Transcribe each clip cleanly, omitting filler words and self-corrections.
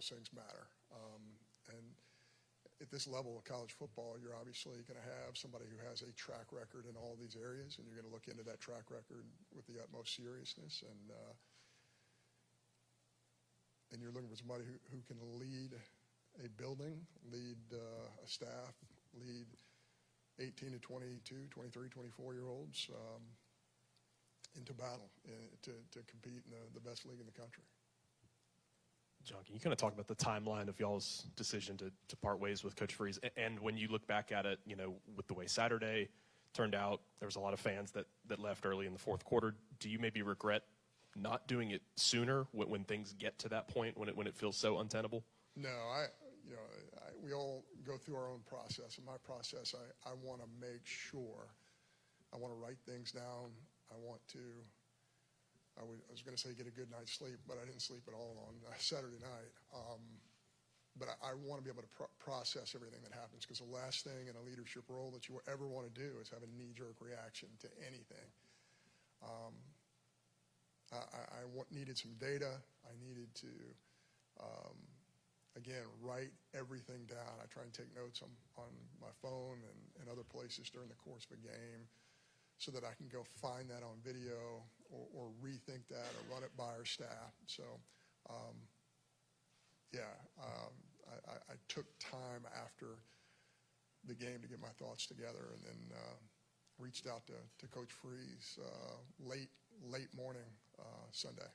those things matter. And at this level of college football, you're obviously going to have somebody who has a track record in all these areas, and you're going to look into that track record with the utmost seriousness. And you're looking for somebody who can lead a building, lead a staff, lead 18 to 22, 23, 24-year-olds into battle to compete in the best league in the country. John, can you kind of talk about the timeline of y'all's decision to part ways with Coach Freeze? And when you look back at it, you know, with the way Saturday turned out, there was a lot of fans that left early in the fourth quarter. Do you maybe regret not doing it sooner when things get to that point, when it feels so untenable? No, we all go through our own process. In my process, I want to make sure, I want to write things down. I was going to say get a good night's sleep, but I didn't sleep at all on Saturday night. But I want to be able to process everything that happens, because the last thing in a leadership role that you ever want to do is have a knee-jerk reaction to anything. I needed some data. I needed to, again, write everything down. I try and take notes on my phone and other places during the course of a game, so that I can go find that on video or rethink that or run it by our staff. So, I took time after the game to get my thoughts together, and then reached out to Coach Freeze late morning Sunday.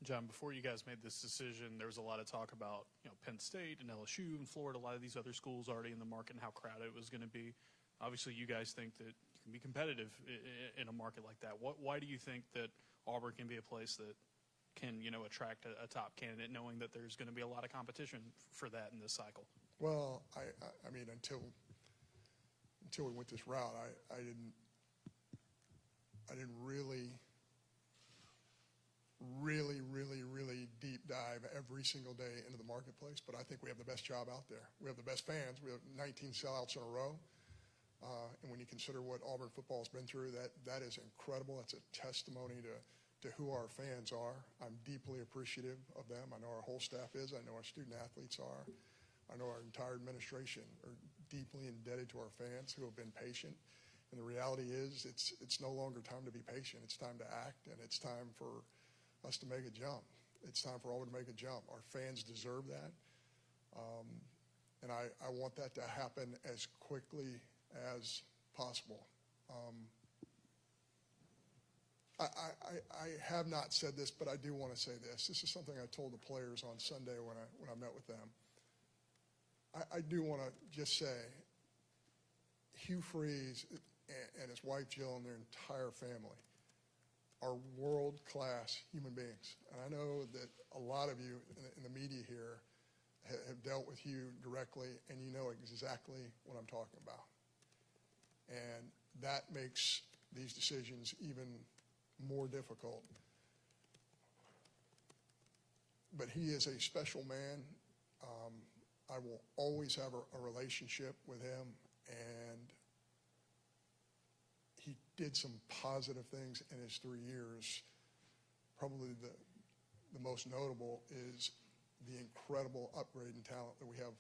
John, before you guys made this decision, there was a lot of talk about, you know, Penn State and LSU and Florida, a lot of these other schools already in the market, and how crowded it was going to be. Obviously, you guys think that you can be competitive in a market like that. Why do you think that Auburn can be a place that can, you know, attract a top candidate, knowing that there's going to be a lot of competition for that in this cycle? Well, I mean, until we went this route, I didn't really deep dive every single day into the marketplace, but I think we have the best job out there. We have the best fans. We have 19 sellouts in a row. And when you consider what Auburn football has been through, that is incredible. That's a testimony to who our fans are. I'm deeply appreciative of them. I know our whole staff is. I know our student athletes are. I know our entire administration are deeply indebted to our fans who have been patient. And the reality is it's no longer time to be patient. It's time to act, and it's time for us to make a jump. It's time for Auburn to make a jump. Our fans deserve that. And I want that to happen as quickly as possible. I have not said this, but I do want to say this. This is something I told the players on Sunday when I met with them. I do want to just say, Hugh Freeze and his wife Jill and their entire family are world-class human beings. And I know that a lot of you in the media here have dealt with Hugh directly, and you know exactly what I'm talking about. And that makes these decisions even more difficult. But he is a special man. I will always have a relationship with him, and he did some positive things in his 3 years. Probably the most notable is the incredible upgrade in talent that we have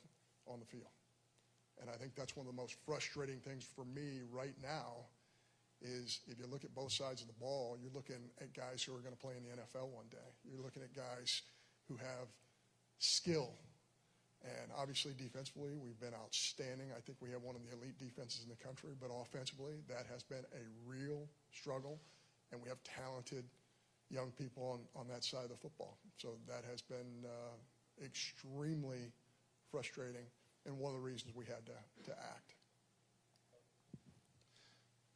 on the field. And I think that's one of the most frustrating things for me right now is if you look at both sides of the ball, you're looking at guys who are going to play in the NFL one day. You're looking at guys who have skill. And obviously defensively, we've been outstanding. I think we have one of the elite defenses in the country, but offensively, that has been a real struggle. And we have talented young people on that side of the football. So that has been extremely frustrating, and one of the reasons we had to act.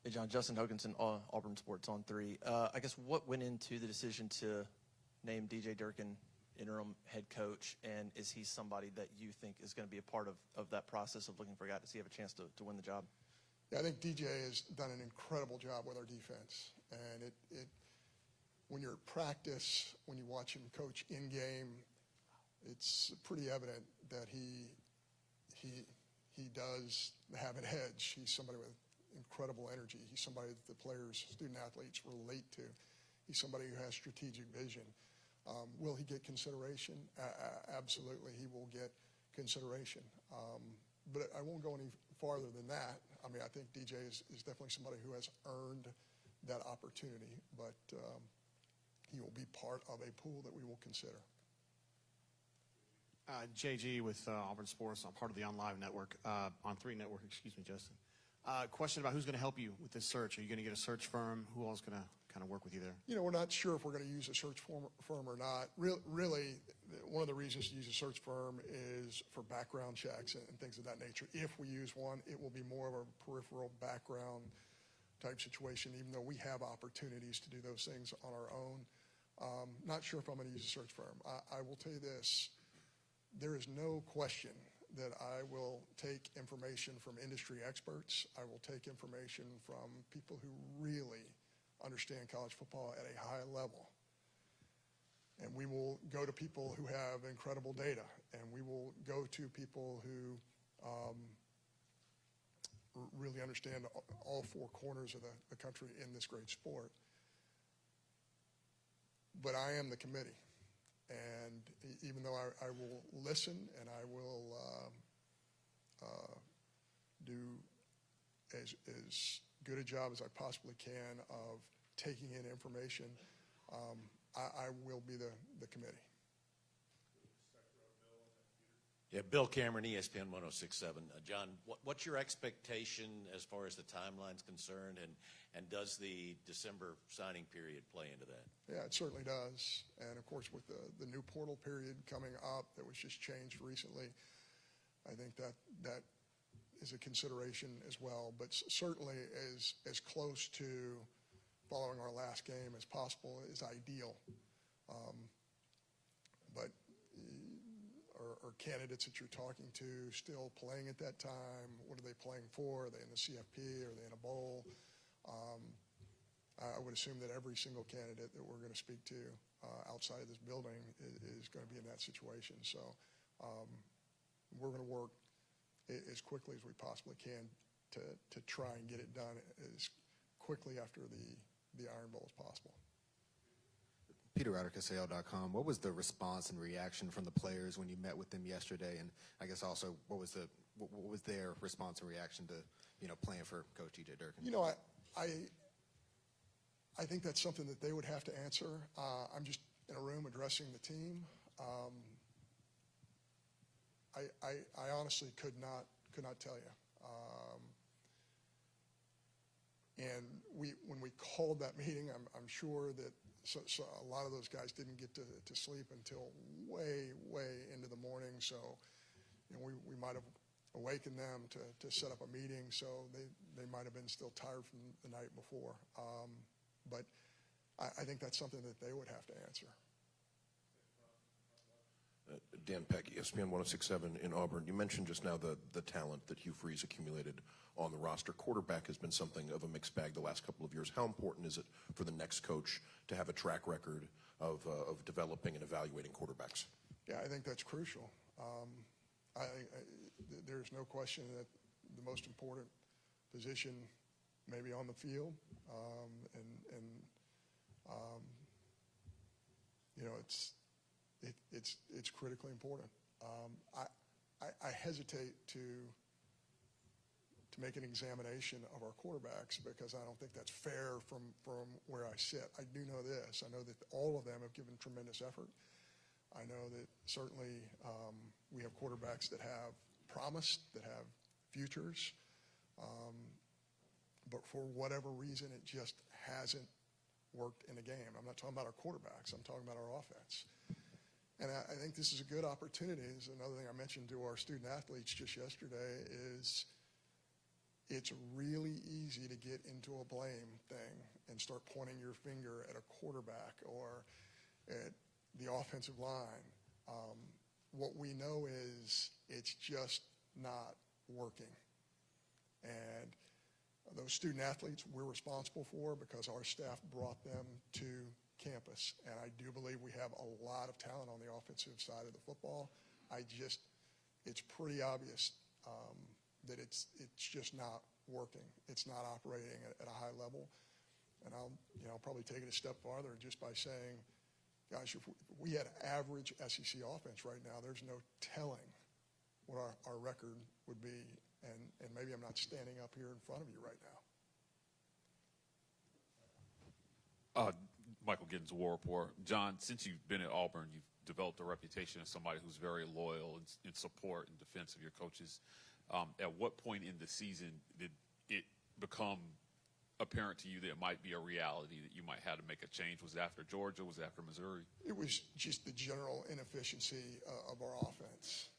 Hey, John, Justin Hoganson, Auburn Sports on 3. I guess what went into the decision to name DJ Durkin interim head coach, and is he somebody that you think is going to be a part of that process of looking for a guy to see have a chance to win the job? Yeah, I think DJ has done an incredible job with our defense. And when you're at practice, when you watch him coach in-game, it's pretty evident that he does have an edge. He's somebody with incredible energy. He's somebody that the players, student athletes relate to. He's somebody who has strategic vision. Will he get consideration? Absolutely, he will get consideration. But I won't go any farther than that. I mean, I think DJ is definitely somebody who has earned that opportunity, but he will be part of a pool that we will consider. JG with Auburn Sports. I'm part of the On Live network, on 3 network, excuse me, Justin. Question about who's going to help you with this search. Are you going to get a search firm? Who else is going to kind of work with you there? You know, we're not sure if we're going to use a search firm or not. Really, one of the reasons to use a search firm is for background checks and things of that nature. If we use one, it will be more of a peripheral background type situation, even though we have opportunities to do those things on our own. Not sure if I'm going to use a search firm. I will tell you this. There is no question that I will take information from industry experts. I will take information from people who really understand college football at a high level. And we will go to people who have incredible data, and we will go to people who really understand all 4 corners of the country in this great sport. But I am the committee. And even though I will listen and I will do as good a job as I possibly can of taking in information, I will be the committee. Yeah, Bill Cameron, ESPN 106.7. John, what's your expectation as far as the timeline's concerned, and does the December signing period play into that? Yeah, it certainly does. And, of course, with the new portal period coming up that was just changed recently, I think that is a consideration as well. But certainly as close to following our last game as possible is ideal. But are candidates that you're talking to still playing at that time? What are they playing for? Are they in the CFP? Are they in a bowl? I would assume that every single candidate that we're going to speak to outside of this building is going to be in that situation. So we're going to work as quickly as we possibly can to try and get it done as quickly after the Iron Bowl as possible. Peter Ryder, KSAL.com. What was the response and reaction from the players when you met with them yesterday? And I guess also, what was their response and reaction to, playing for Coach DJ Durkin? You know, I think that's something that they would have to answer. I'm just in a room addressing the team. I honestly could not tell you. And when we called that meeting, I'm sure that so a lot of those guys didn't get to sleep until way into the morning. So, we might have awakened them to set up a meeting. So they might have been still tired from the night before. But I think that's something that they would have to answer. Dan Peck, ESPN 106.7 in Auburn. You mentioned just now the talent that Hugh Freeze accumulated on the roster. Quarterback has been something of a mixed bag the last couple of years. How important is it for the next coach to have a track record of developing and evaluating quarterbacks? Yeah, I think that's crucial. There's no question that the most important position maybe on the field, it's critically important. I hesitate to make an examination of our quarterbacks because I don't think that's fair from where I sit. I do know this. I know that all of them have given tremendous effort. I know that certainly we have quarterbacks that have promise, that have futures, but for whatever reason, it just hasn't worked in the game. I'm not talking about our quarterbacks. I'm talking about our offense. And I think this is a good opportunity. This is another thing I mentioned to our student athletes just yesterday is it's really easy to get into a blame thing and start pointing your finger at a quarterback or at the offensive line. What we know is it's just not working. And those student athletes we're responsible for because our staff brought them to campus. And I do believe we have a lot of talent on the offensive side of the football. It's pretty obvious that it's just not working. It's not operating at a high level. And I'll probably take it a step farther just by saying gosh, if we had average SEC offense right now, there's no telling what our record would be. And maybe I'm not standing up here in front of you right now. Michael Giddens, War Report. John, since you've been at Auburn, you've developed a reputation as somebody who's very loyal in support and defense of your coaches. At what point in the season did it become apparent to you that it might be a reality that you might have to make a change? Was it after Georgia? Was it after Missouri? It was just the general inefficiency of our offense,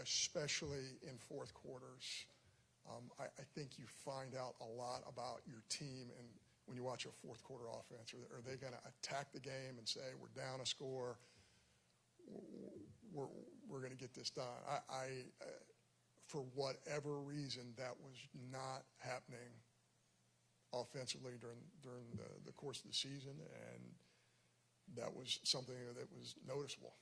especially in fourth quarters. I think you find out a lot about your team and when you watch a fourth quarter offense. Are they going to attack the game and say, we're down a score, we're going to get this done? For whatever reason, that was not happening offensively during the course of the season, and that was something that was noticeable.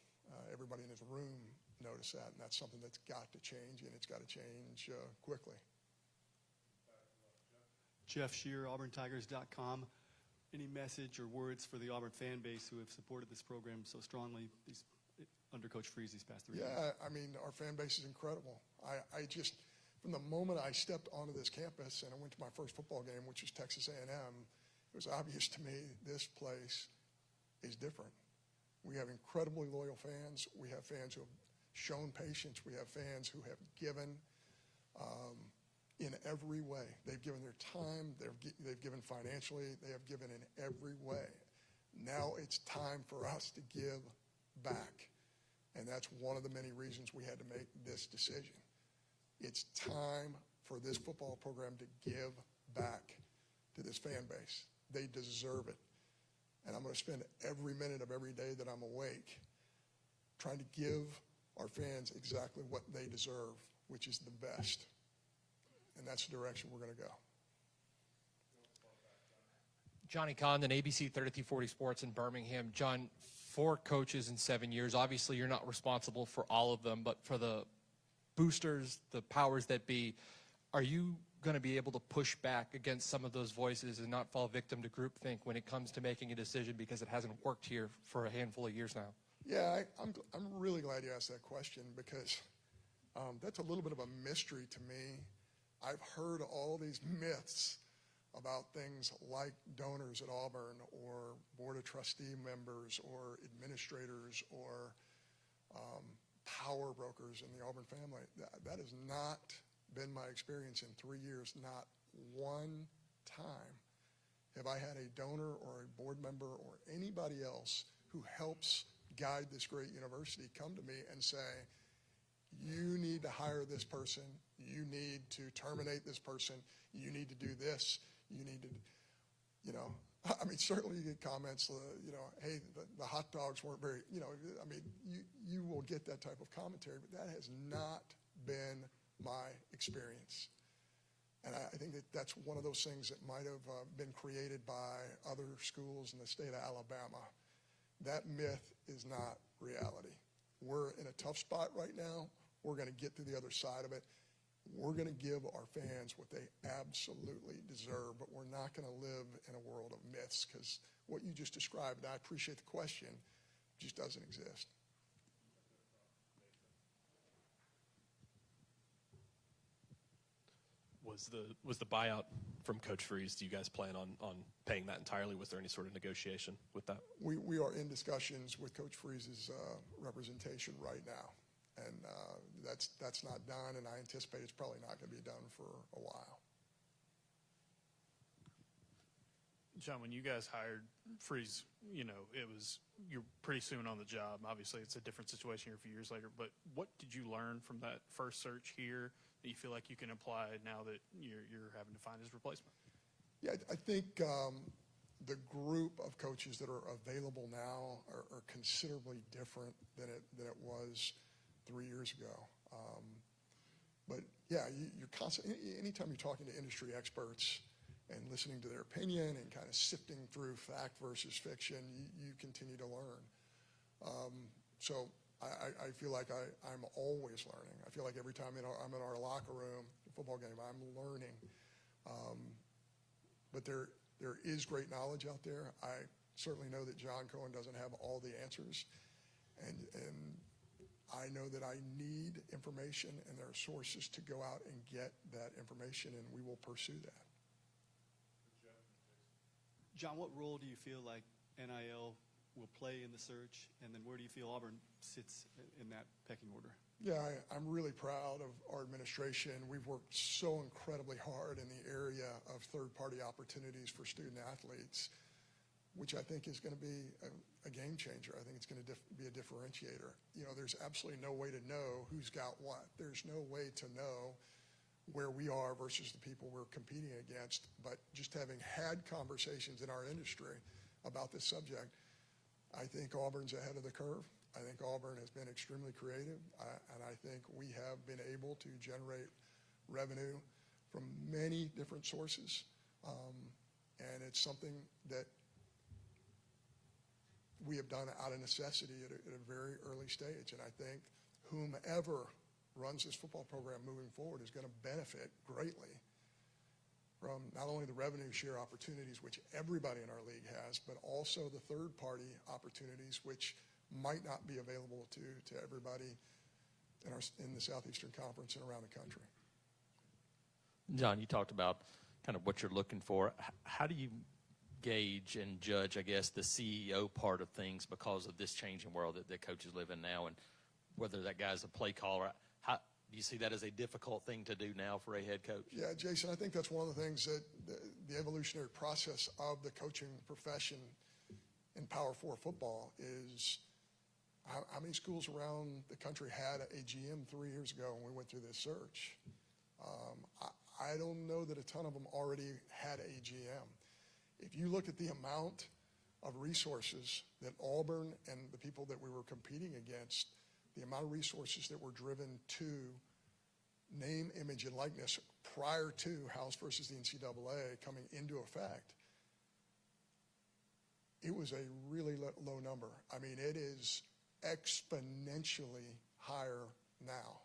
Everybody in his room noticed that, and that's something that's got to change, and it's got to change quickly. Jeff Shear, AuburnTigers.com. Any message or words for the Auburn fan base who have supported this program so strongly under Coach Freeze these past 3 years? Yeah, I mean, our fan base is incredible. I just, from the moment I stepped onto this campus and I went to my first football game, which was Texas A&M, it was obvious to me this place is different. We have incredibly loyal fans. We have fans who have shown patience. We have fans who have given in every way. They've given their time. They've given financially. They have given in every way. Now it's time for us to give back. And that's one of the many reasons we had to make this decision. It's time for this football program to give back to this fan base. They deserve it. And I'm going to spend every minute of every day that I'm awake trying to give our fans exactly what they deserve, which is the best. And that's the direction we're going to go. Johnny Condon, ABC 3340 Sports in Birmingham. John, 4 coaches in 7 years. Obviously, you're not responsible for all of them, but for the boosters, the powers that be, are you going to be able to push back against some of those voices and not fall victim to groupthink when it comes to making a decision because it hasn't worked here for a handful of years now? Yeah, I'm really glad you asked that question because that's a little bit of a mystery to me. I've heard all these myths about things like donors at Auburn or board of trustee members or administrators or power brokers in the Auburn family. That has not been my experience in 3 years. Not one time have I had a donor or a board member or anybody else who helps guide this great university come to me and say, you need to hire this person, you need to terminate this person, you need to do this, you need to, I mean, certainly you get comments, hey, the hot dogs weren't very, I mean, you will get that type of commentary, but that has not been my experience. And I think that's one of those things that might have been created by other schools in the state of Alabama. That myth is not reality. We're in a tough spot right now. We're going to get to the other side of it. We're going to give our fans what they absolutely deserve, but we're not going to live in a world of myths because what you just described, and I appreciate the question, just doesn't exist. Was the buyout from Coach Freeze, do you guys plan on paying that entirely? Was there any sort of negotiation with that? We are in discussions with Coach Freeze's representation right now. And that's not done, and I anticipate it's probably not going to be done for a while. John, when you guys hired Freeze, you're pretty soon on the job. Obviously, it's a different situation here a few years later. But what did you learn from that first search here that you feel like you can apply now that you're having to find his replacement? Yeah, I think the group of coaches that are available now are considerably different than it was 3 years ago. But yeah, you're constantly, anytime you're talking to industry experts and listening to their opinion and kind of sifting through fact versus fiction, you continue to learn. So I feel like I'm always learning. I feel like every time I'm in our locker room, football game, I'm learning. But there is great knowledge out there. certainly know that John Cohen doesn't have all the answers. And I know that I need information, and there are sources to go out and get that information, and we will pursue that. John, what role do you feel like NIL will play in the search, and then where do you feel Auburn sits in that pecking order? Yeah, I'm really proud of our administration. We've worked so incredibly hard in the area of third-party opportunities for student athletes, which I think is going to be a game changer. I think it's going to be a differentiator. You know, there's absolutely no way to know who's got what. There's no way to know where we are versus the people we're competing against. But just having had conversations in our industry about this subject, I think Auburn's ahead of the curve. I think Auburn has been extremely creative, and I think we have been able to generate revenue from many different sources, and it's something that we have done out of necessity at a very early stage. And I think whomever runs this football program moving forward is going to benefit greatly from not only the revenue share opportunities, which everybody in our league has, but also the third-party opportunities, which might not be available to everybody in the Southeastern Conference and around the country. John, you talked about kind of what you're looking for. How do you gauge and judge, I guess, the CEO part of things because of this changing world that coaches live in now, and whether that guy's a play caller? How do you see that as a difficult thing to do now for a head coach? Yeah, Jason, I think that's one of the things that the evolutionary process of the coaching profession in Power 4 football is. How many schools around the country had a GM 3 years ago when we went through this search? I don't know that a ton of them already had a GM. If you look at the amount of resources that Auburn and the people that we were competing against, the amount of resources that were driven to name, image, and likeness prior to House versus the NCAA coming into effect, it was a really low number. I mean, it is exponentially higher now.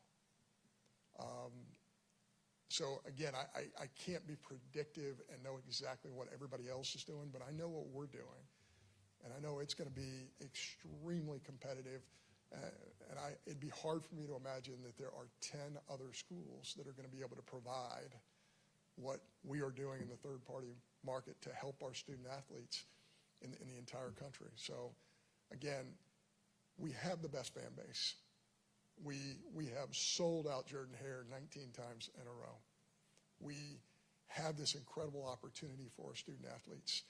So again, I can't be predictive and know exactly what everybody else is doing, but I know what we're doing. And I know it's going to be extremely competitive. And it'd be hard for me to imagine that there are 10 other schools that are going to be able to provide what we are doing in the third-party market to help our student athletes in the entire country. So again, we have the best fan base. We have sold out Jordan Hare 19 times in a row. We have this incredible opportunity for our student athletes.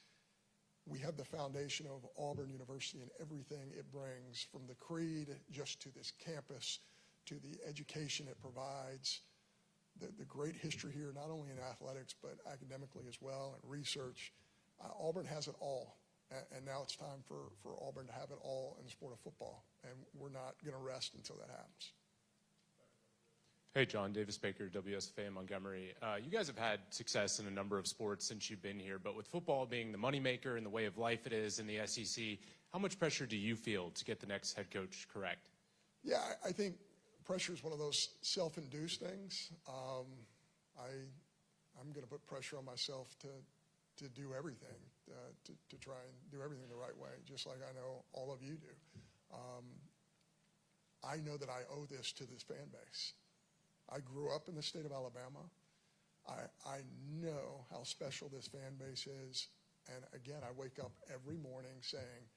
We have the foundation of Auburn University and everything it brings, from the creed just to this campus, to the education it provides, the great history here, not only in athletics, but academically as well, and research. Auburn has it all. And now it's time for Auburn to have it all in the sport of football. And we're not going to rest until that happens. Hey, John, Davis Baker, WSFA Montgomery. You guys have had success in a number of sports since you've been here, but with football being the moneymaker and the way of life it is in the SEC, how much pressure do you feel to get the next head coach correct? Yeah, I think pressure is one of those self-induced things. I'm going to put pressure on myself to do everything, to try and do everything the right way, just like I know all of you do. I know that I owe this to this fan base. I grew up in the state of Alabama. I know how special this fan base is. And again, I wake up every morning saying,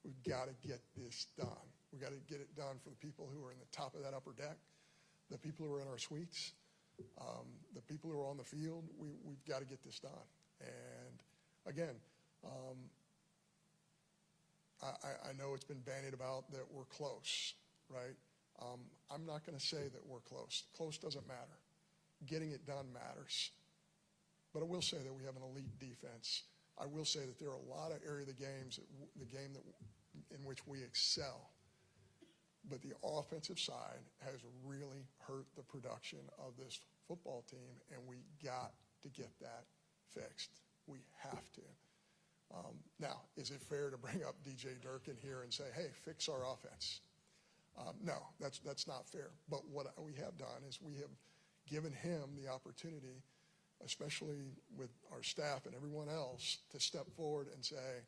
we've got to get this done. We've got to get it done for the people who are in the top of that upper deck, the people who are in our suites, the people who are on the field. We've got to get this done. And again, I know it's been bandied about that we're close, right? I'm not going to say that we're close. Close doesn't matter. Getting it done matters. But I will say that we have an elite defense. I will say that there are a lot of areas of the game in which we excel. But the offensive side has really hurt the production of this football team, and we got to get that fixed. We have to. Now, is it fair to bring up DJ Durkin here and say, hey, fix our offense? No, that's not fair. But what we have done is we have given him the opportunity, especially with our staff and everyone else, to step forward and say,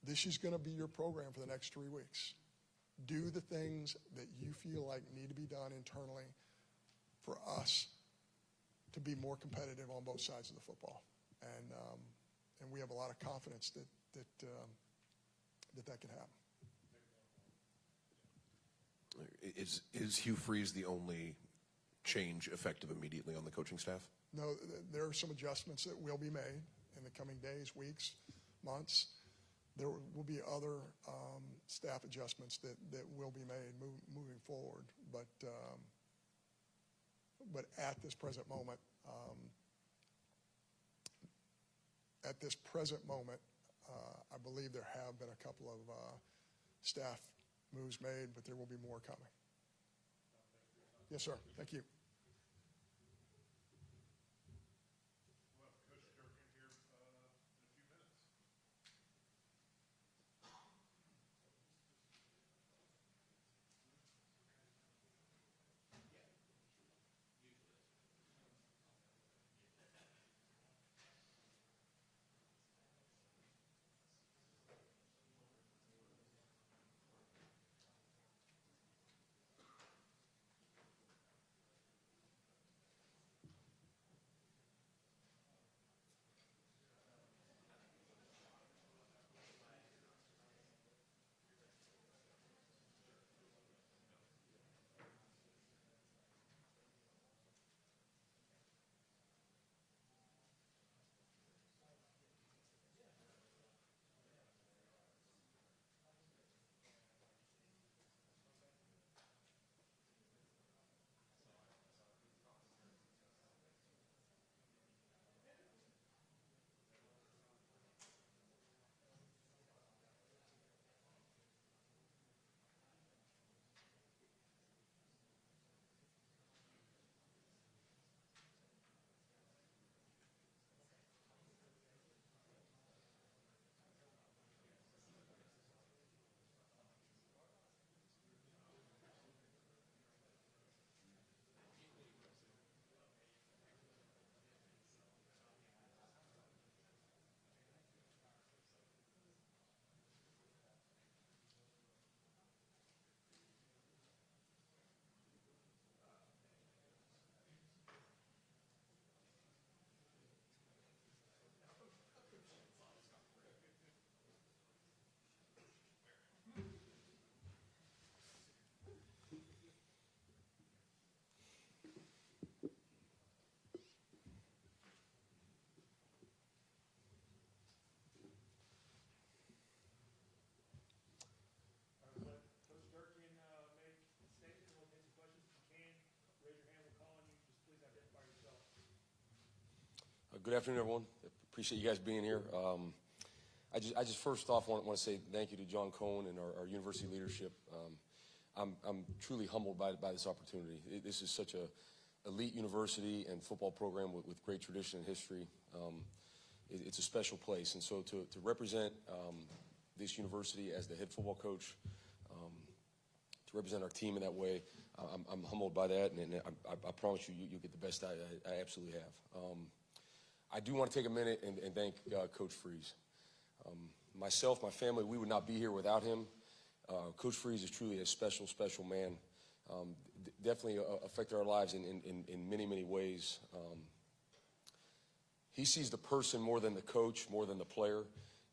this is going to be your program for the next 3 weeks. Do the things that you feel like need to be done internally for us to be more competitive on both sides of the football. And we have a lot of confidence that can happen. Is Hugh Freeze the only change effective immediately on the coaching staff? No, there are some adjustments that will be made in the coming days, weeks, months. There will be other staff adjustments that will be made moving forward. But at this present moment, I believe there have been a couple of staff moves made, but there will be more coming. Yes, sir. Thank you. We'll have Coach Durkin here in a few minutes. Good afternoon, everyone. Appreciate you guys being here. I just first off want to say thank you to John Cohen and our university leadership. I'm truly humbled by this opportunity. This is such a elite university and football program with great tradition and history. It's a special place, and so to represent this university as the head football coach, to represent our team in that way, I'm humbled by that, and I promise you'll get the best I absolutely have. I do want to take a minute and thank Coach Freeze. Myself, my family, we would not be here without him. Coach Freeze is truly a special, special man. Definitely affected our lives in many, many ways. He sees the person more than the coach, more than the player,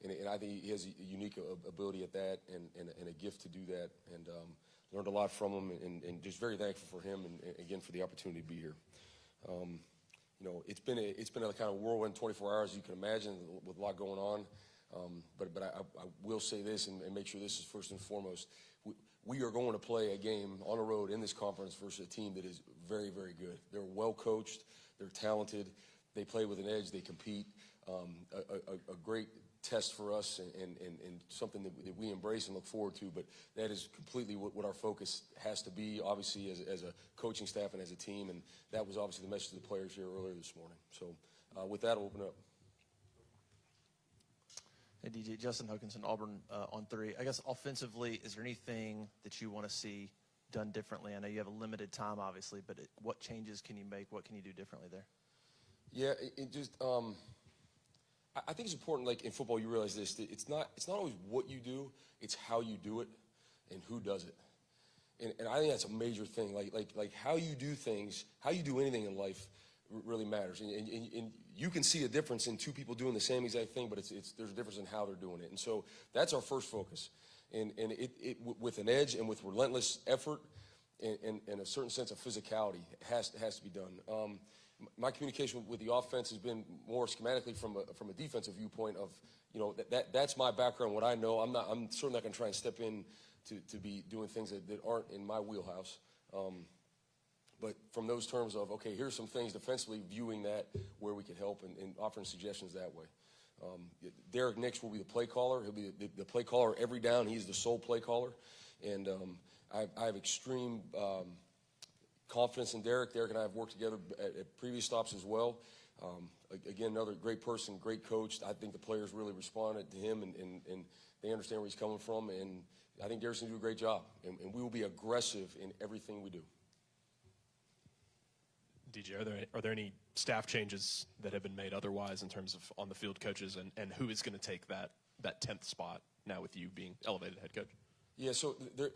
and I think he has a unique ability at that and a gift to do that, and learned a lot from him, and just very thankful for him and again for the opportunity to be here. You know, it's been a kind of whirlwind 24 hours, you can imagine, with a lot going on. But I will say this and make sure this is first and foremost. We are going to play a game on the road in this conference versus a team that is very, very good. They're well coached. They're talented. They play with an edge. They compete. A great test for us and something that we embrace and look forward to. But that is completely what our focus has to be, obviously, as a coaching staff and as a team. And that was obviously the message to the players here earlier this morning. So with that, I'll open it up. Hey, DJ, Justin Hokanson, Auburn on 3. I guess offensively, is there anything that you want to see done differently? I know you have a limited time, obviously, but what changes can you make? What can you do differently there? Yeah, it just I think it's important, like in football, you realize this, that it's not always what you do, it's how you do it and who does it. And I think that's a major thing. Like how you do things, how you do anything in life really matters. And you can see a difference in two people doing the same exact thing, but there's a difference in how they're doing it. And so that's our first focus. And it with an edge and with relentless effort and a certain sense of physicality has to be done. My communication with the offense has been more schematically from a defensive viewpoint of, that's my background, what I know. I'm certainly not going to try and step in to be doing things that aren't in my wheelhouse. But from those terms of, okay, here's some things defensively, viewing that where we can help and offering suggestions that way. Derek Nix will be the play caller. He'll be the play caller every down. He's the sole play caller. And I have extreme confidence in Derek. Derek and I have worked together at previous stops as well. Again, another great person, great coach. I think the players really responded to him, and they understand where he's coming from. And I think Derek's going to do a great job. And we will be aggressive in everything we do. DJ, are there any staff changes that have been made otherwise in terms of on-the-field coaches, and who is going to take that 10th spot now with you being elevated head coach? Yeah, so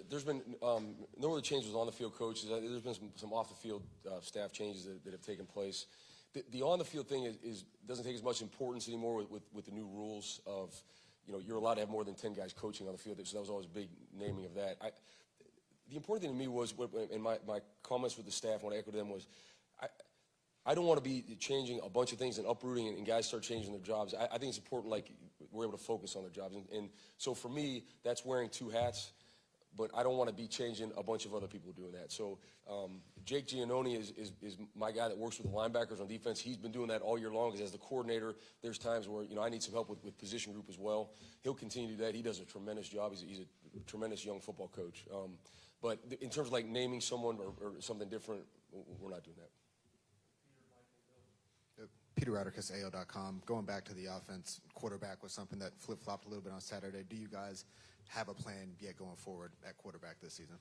there's been no other changes on the field coaches. There's been some off the field staff changes that have taken place. The on the field thing doesn't take as much importance anymore with the new rules of, you're allowed to have more than 10 guys coaching on the field. So that was always a big naming of that. The important thing to me was, in my comments with the staff when I echoed them was, I don't want to be changing a bunch of things and uprooting and guys start changing their jobs. I think it's important, like, we're able to focus on their jobs. And so for me, that's wearing two hats, but I don't want to be changing a bunch of other people doing that. So Jake Giannone is my guy that works with the linebackers on defense. He's been doing that all year long because as the coordinator, there's times where, I need some help with position group as well. He'll continue to do that. He does a tremendous job. He's a tremendous young football coach. But in terms of like naming someone or something different, we're not doing that. Peter Radicus, AL.com. Going back to the offense, quarterback was something that flip-flopped a little bit on Saturday. Do you guys have a plan yet going forward at quarterback this season?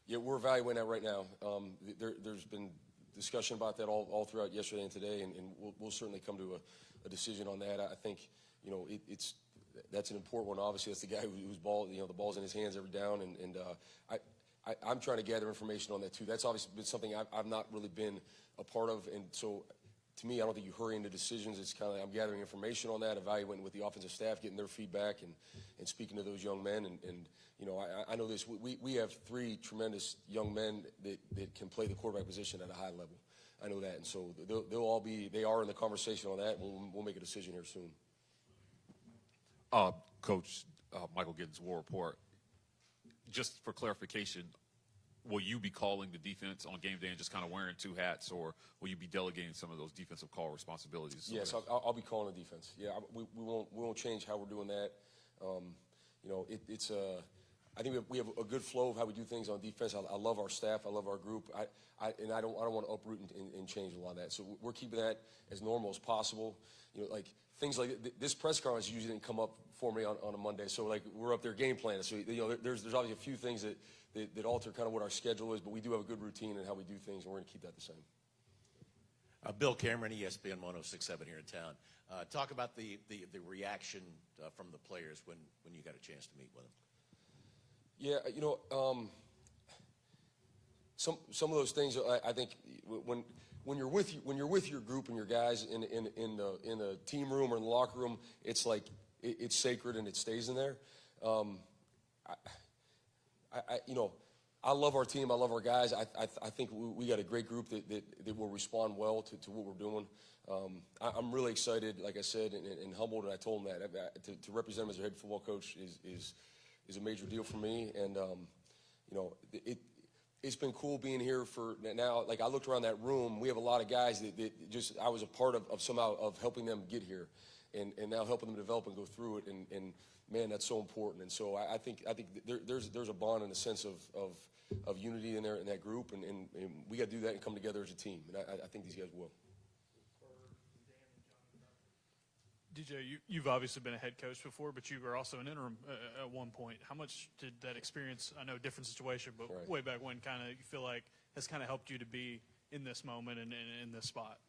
Yeah, we're evaluating that right now. There's been discussion about that all throughout yesterday and today, and we'll certainly come to a decision on that. I think, that's an important one. Obviously, that's the guy whose ball, the ball's in his hands every down, and I'm trying to gather information on that too. That's obviously been something I've not really been a part of, and so to me, I don't think you hurry into decisions. It's kind of I'm gathering information on that, evaluating with the offensive staff, getting their feedback, and speaking to those young men. And I know this. We have three tremendous young men that can play the quarterback position at a high level. I know that, and so they are in the conversation on that. And we'll make a decision here soon. Coach Michael Giddens, War Report. Just for clarification, will you be calling the defense on game day and just kind of wearing two hats, or will you be delegating some of those defensive call responsibilities? Yes, I'll be calling the defense. Yeah, we won't change how we're doing that. I think we have a good flow of how we do things on defense. I love our staff. I love our group. I don't want to uproot and change a lot of that. So we're keeping that as normal as possible. Like things like this press conference usually didn't come up for me on a Monday. So like we're up there game planning. So there's obviously a few things that alter kind of what our schedule is, but we do have a good routine in how we do things, and we're going to keep that the same. Bill Cameron, ESPN 106.7 here in town. Talk about the reaction from the players when you got a chance to meet with them. Yeah, some of those things. I think when you're with your group and your guys in the team room or in the locker room, it's like it's sacred and it stays in there. I love our team. I love our guys. I think we got a great group that will respond well to what we're doing. I'm really excited, like I said, and humbled, and I told them that to represent him as a head football coach is a major deal for me. And it's been cool being here for now. Like I looked around that room, we have a lot of guys that just I was a part of somehow of helping them get here, and now helping them develop and go through it. And man, that's so important. And so I think there's a bond and a sense of unity in there in that group, and we got to do that and come together as a team. And I think these guys will. DJ, you've obviously been a head coach before, but you were also an interim at one point. How much did that experience, I know different situation, but right. Way back when, kind of you feel like has kind of helped you to be in this moment and in this spot?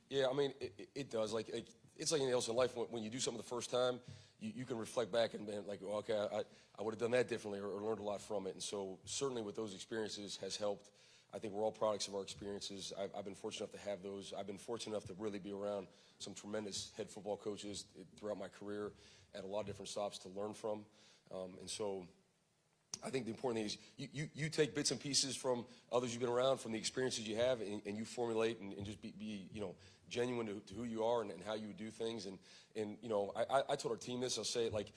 Yeah, I mean, it does. Like it's like anything else in life. When you do something the first time, you can reflect back and like, oh, okay, I would have done that differently or learned a lot from it. And so certainly with those experiences has helped. I think we're all products of our experiences. I've been fortunate enough to have those. I've been fortunate enough to really be around some tremendous head football coaches throughout my career at a lot of different stops to learn from. And so I think the important thing is you take bits and pieces from others you've been around, from the experiences you have, and you formulate and just be genuine to who you are and how you would do things. And I told our team this, I'll say it, like,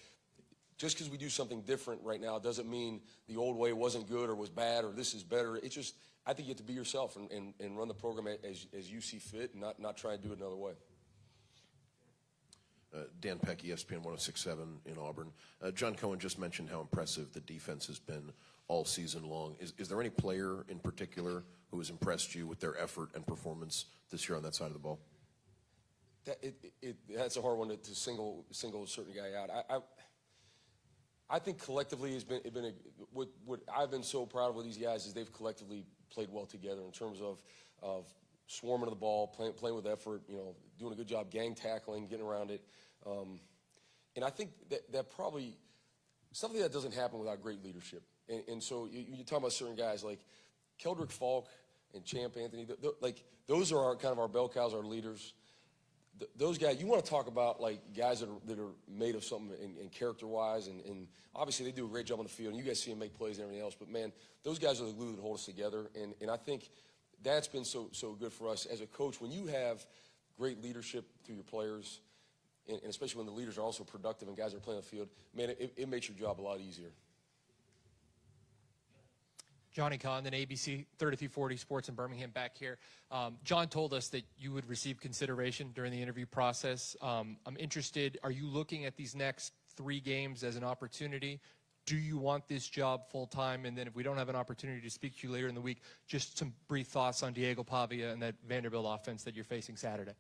just because we do something different right now doesn't mean the old way wasn't good or was bad or this is better. It's just, I think you have to be yourself and run the program as you see fit and not try and do it another way. Dan Peck, ESPN 106.7 in Auburn. John Cohen just mentioned how impressive the defense has been all season long. Is there any player in particular who has impressed you with their effort and performance this year on that side of the ball? That's a hard one to single a certain guy out. I think collectively what I've been so proud of with these guys is they've collectively played well together in terms of swarming to the ball, playing with effort, doing a good job gang tackling, getting around it. And I think that probably something that doesn't happen without great leadership. And so you talk about certain guys like Keldrick Falk and Champ Anthony, like those are kind of our bell cows, our leaders. Those guys, you want to talk about like guys that are made of something and character-wise, and obviously they do a great job on the field, and you guys see them make plays and everything else, but man, those guys are the glue that hold us together, and I think that's been so good for us as a coach. When you have great leadership through your players, and especially when the leaders are also productive and guys are playing on the field, man, it makes your job a lot easier. Johnny Condon, ABC 3340 Sports in Birmingham, back here. John told us that you would receive consideration during the interview process. I'm interested, are you looking at these next 3 games as an opportunity? Do you want this job full-time? And then if we don't have an opportunity to speak to you later in the week, just some brief thoughts on Diego Pavia and that Vanderbilt offense that you're facing Saturday.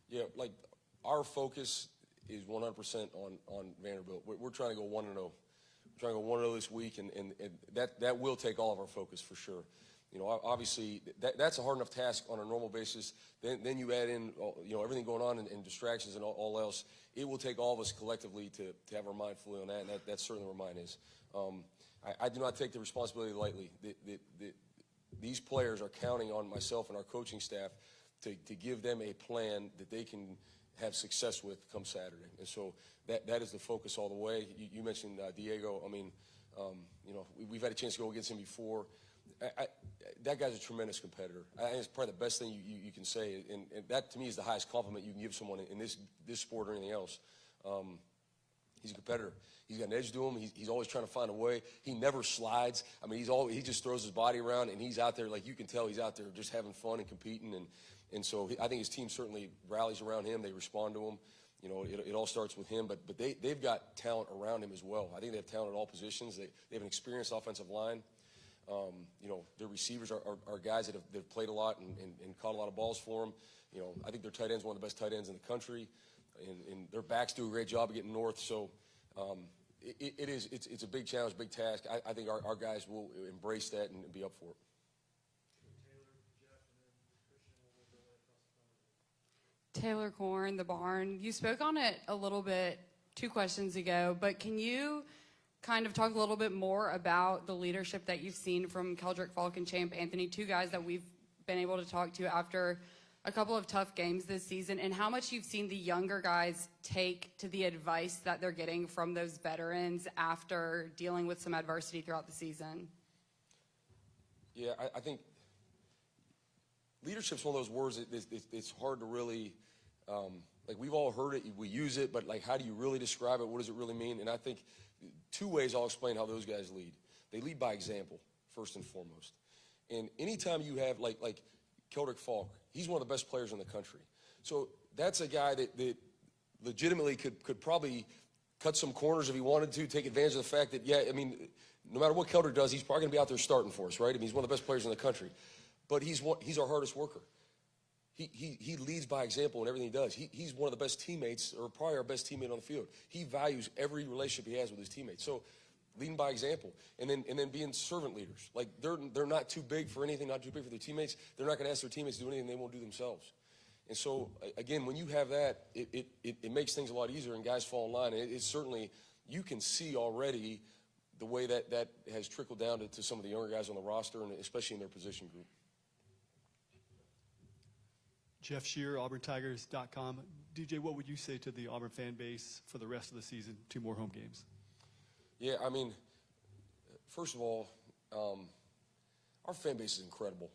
Yeah, like our focus is 100% on Vanderbilt. We're trying to go 1-0. Trying to go 1-0 this week, and that will take all of our focus for sure. Obviously that's a hard enough task on a normal basis. Then you add in everything going on and distractions and all else. It will take all of us collectively to have our mind fully on that, and that's certainly where mine is. I do not take the responsibility lightly. These players are counting on myself and our coaching staff to give them a plan that they can have success with come Saturday. And so that is the focus all the way. You mentioned Diego. I mean, we've had a chance to go against him before. That guy's a tremendous competitor. I think it's probably the best thing you can say, and that to me is the highest compliment you can give someone in this sport or anything else. He's a competitor. He's got an edge to him. He's always trying to find a way. He never slides. I mean, he just throws his body around, and he's out there, like you can tell he's out there just having fun and competing. And so I think his team certainly rallies around him. They respond to him. It all starts with him, but they've got talent around him as well. I think they have talent at all positions. They have an experienced offensive line. Their receivers are guys that have played a lot and caught a lot of balls for them. I think their tight end's one of the best tight ends in the country, and their backs do a great job of getting north. So it's a big challenge, big task. I think our guys will embrace that and be up for it. Taylor Korn, The Barn. You spoke on it a little bit 2 questions ago, but can you kind of talk a little bit more about the leadership that you've seen from Keldrick Falk and Champ Anthony, 2 guys that we've been able to talk to after a couple of tough games this season, and how much you've seen the younger guys take to the advice that they're getting from those veterans after dealing with some adversity throughout the season? Yeah, I think leadership's one of those words that it's hard to really, like we've all heard it, we use it, but like how do you really describe it? What does it really mean? And I think 2 ways I'll explain how those guys lead. They lead by example, first and foremost. And anytime you have like Keldrick Falk, he's one of the best players in the country. So that's a guy that legitimately could probably cut some corners if he wanted to, take advantage of the fact that, yeah, I mean, no matter what Keldrick does, he's probably going to be out there starting for us, right? I mean, he's one of the best players in the country. But he's our hardest worker. He leads by example in everything he does. He's one of the best teammates, or probably our best teammate on the field. He values every relationship he has with his teammates. So leading by example, and then being servant leaders. Like they're not too big for anything, not too big for their teammates. They're not going to ask their teammates to do anything they won't do themselves. And so, again, when you have that, it makes things a lot easier and guys fall in line. And it's certainly, you can see already the way that has trickled down to some of the younger guys on the roster, and especially in their position group. Jeff Shear, AuburnTigers.com. DJ, what would you say to the Auburn fan base for the rest of the season? 2 more home games. Yeah, I mean, first of all, our fan base is incredible.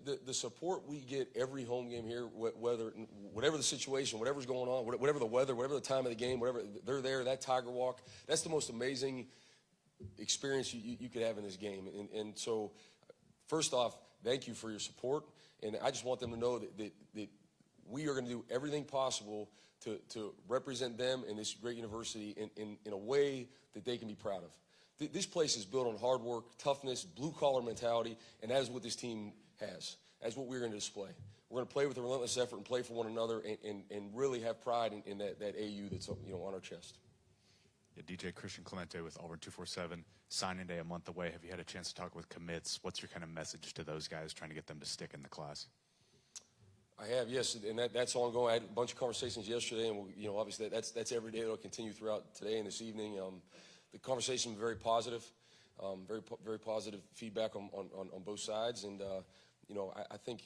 The support we get every home game here, whatever the situation, whatever's going on, whatever the weather, whatever the time of the game, whatever, they're there, that Tiger Walk, that's the most amazing experience you could have in this game. And so, first off, thank you for your support. And I just want them to know that we are going to do everything possible to represent them and this great university in a way that they can be proud of. This place is built on hard work, toughness, blue-collar mentality, and that is what this team has. That's what we're going to display. We're going to play with a relentless effort and play for one another and really have pride in that AU that's on our chest. Yeah, DJ Christian Clemente with Auburn 247. Signing day a month away. Have you had a chance to talk with commits? What's your kind of message to those guys trying to get them to stick in the class? I have, yes, and that's ongoing. I had a bunch of conversations yesterday, and obviously that's every day. It'll continue throughout today and this evening. The conversation was very positive, very positive feedback on both sides, and I think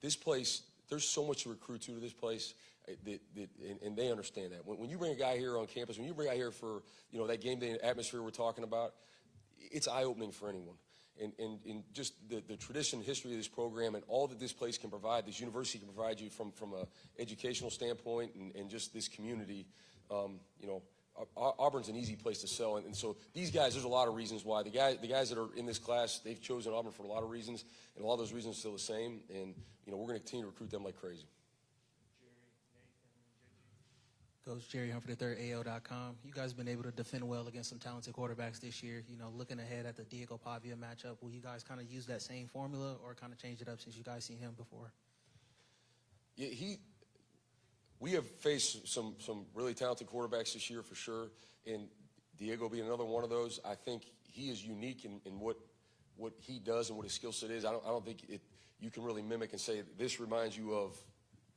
this place, there's so much to recruit to this place. And they understand that. When you bring a guy here on campus, when you bring a guy here for that game day atmosphere we're talking about, it's eye-opening for anyone. And just the tradition and history of this program and all that this place can provide, this university can provide you from an educational standpoint and just this community, Auburn's an easy place to sell. And so these guys, there's a lot of reasons why. The guys that are in this class, they've chosen Auburn for a lot of reasons, and a lot of those reasons are still the same. And, we're going to continue to recruit them like crazy. Coach Jerry Humphrey III, AO.com. You guys have been able to defend well against some talented quarterbacks this year. Looking ahead at the Diego Pavia matchup, will you guys kind of use that same formula or kind of change it up since you guys seen him before? Yeah, we have faced some really talented quarterbacks this year for sure, and Diego being another one of those. I think he is unique in what he does and what his skill set is. I don't think you can really mimic and say this reminds you of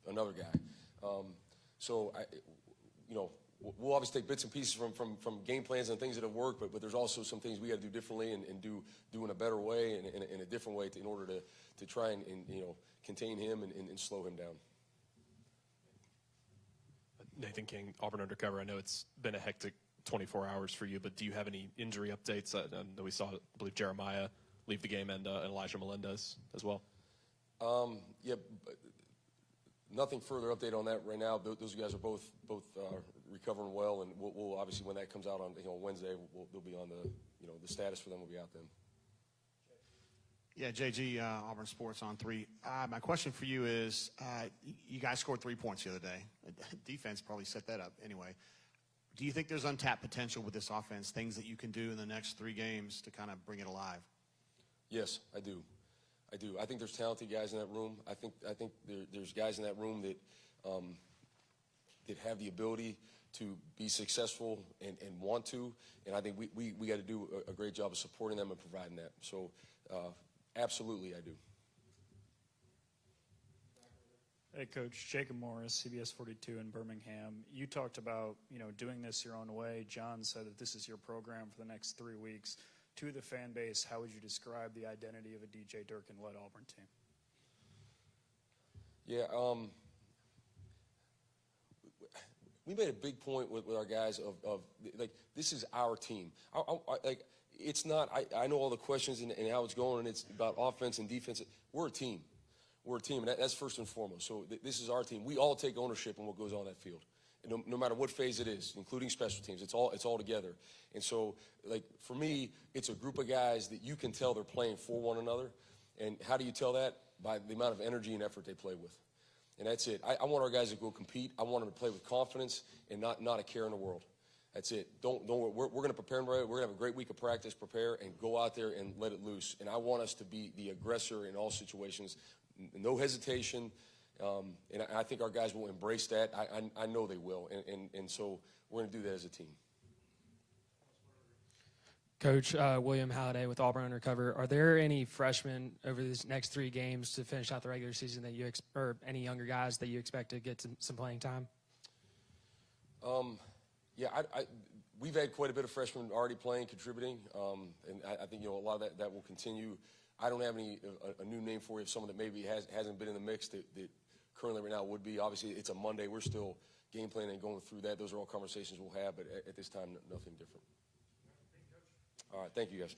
another guy. We'll obviously take bits and pieces from game plans and things that have worked, but there's also some things we got to do differently and do in a better way and in a different way in order to try and contain him and slow him down. Nathan King, Auburn Undercover. I know it's been a hectic 24 hours for you, but do you have any injury updates? I know we saw, I believe, Jeremiah leave the game and Elijah Melendez as well. Nothing further update on that right now. Those guys are both recovering well, and we'll obviously when that comes out on Wednesday, they'll be on the status for them will be out then. Yeah, JG, Auburn Sports on 3. My question for you is, you guys scored 3 points the other day. Defense probably set that up anyway. Do you think there's untapped potential with this offense, things that you can do in the next 3 games to kind of bring it alive? Yes, I do. I think there's talented guys in that room. I think there's guys in that room that have the ability to be successful and want to. And I think we got to do a great job of supporting them and providing that. So absolutely, I do. Hey, Coach. Jacob Morris, CBS 42 in Birmingham. You talked about, doing this your own way. John said that this is your program for the next 3 weeks. To the fan base, how would you describe the identity of a DJ Durkin-led Auburn team? Yeah, we made a big point with our guys of this is our team. It's not. I know all the questions and how it's going, and it's about offense and defense. We're a team. We're a team, and that's first and foremost. So this is our team. We all take ownership in what goes on that field. No matter what phase it is, including special teams, it's all together. And so, for me, it's a group of guys that you can tell they're playing for one another. And how do you tell that? By the amount of energy and effort they play with. And that's it. I want our guys to go compete. I want them to play with confidence and not a care in the world. That's it. Don't worry. We're going to prepare them right. We're going to have a great week of practice, prepare, and go out there and let it loose. And I want us to be the aggressor in all situations. No hesitation. And I think our guys will embrace that. I know they will. And so we're going to do that as a team. Coach William Halliday with Auburn Undercover. Are there any freshmen over these next 3 games to finish out the regular season that you or any younger guys that you expect to get some playing time? Yeah, we've had quite a bit of freshmen already playing, contributing, and I think a lot of that will continue. I don't have a new name for you of someone that maybe hasn't been in the mix that currently right now would be. Obviously, it's a Monday. We're still game planning and going through that. Those are all conversations we'll have, but at this time, nothing different. All right, thank you, guys.